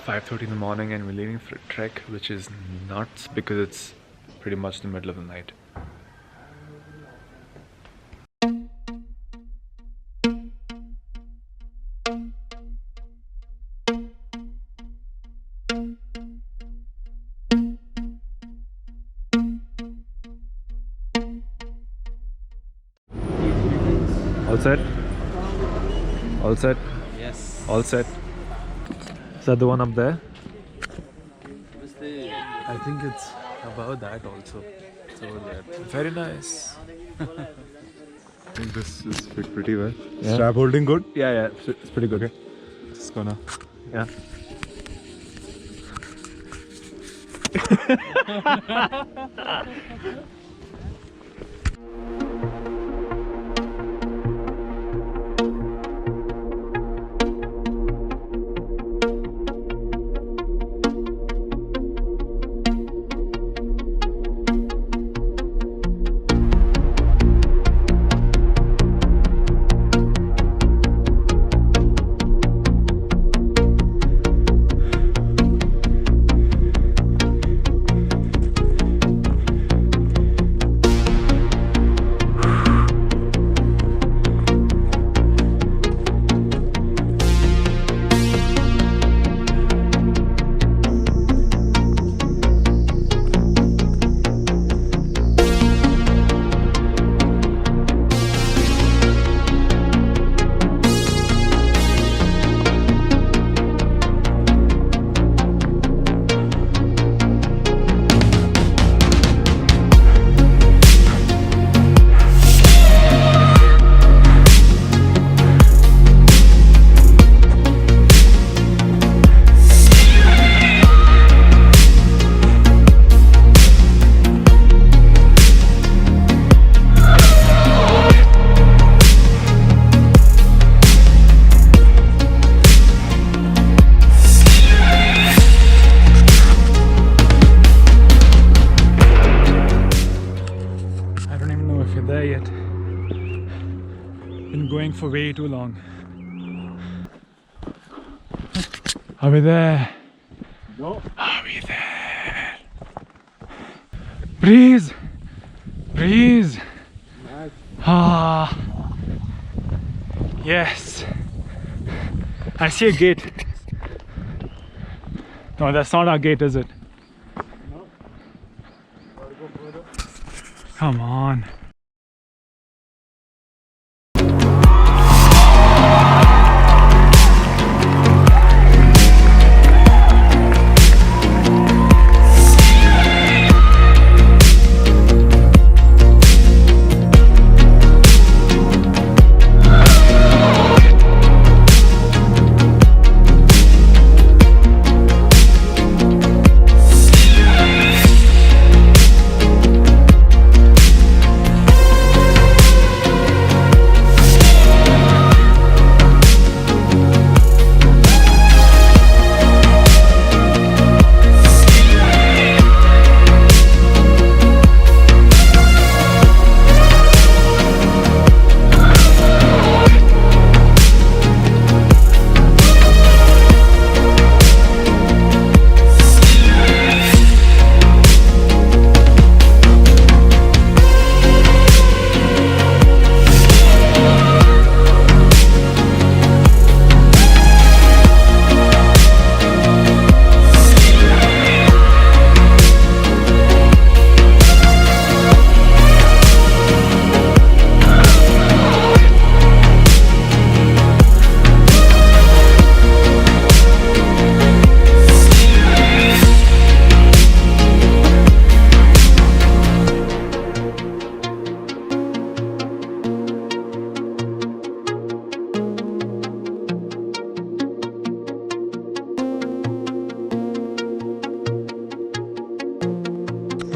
5:30 in the morning and we're leaving for a trek, which is nuts because it's pretty much the middle of the night. All set? All set? Yes. All set? Is that the one up there? I think it's above that also. It's over there. Very nice. I think this is fit pretty well. Yeah. Strap holding good? Yeah, it's pretty good. Okay. Just gonna. Yeah. There yet. Been going for way too long. Are we there? No. Are we there? Breeze! Breeze! Nice. Ah! Yes! I see a gate. No, that's not our gate, is it? No. Gotta go further. Come on.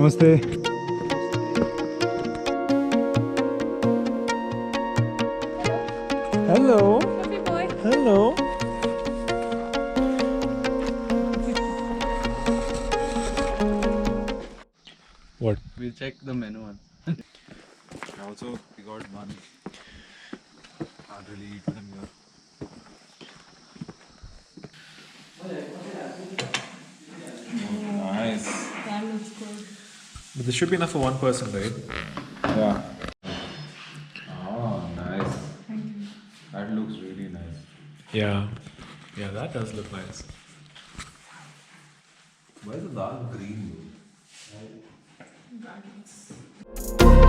Namaste. Hello. Coffee boy. Hello. What? We'll check the menu once. Also, we got one. Can't really eat them here. But this should be enough for one person, right? Yeah. Oh, nice. That looks really nice. Yeah. Yeah, that does look nice. Why is the dark green? Dragons.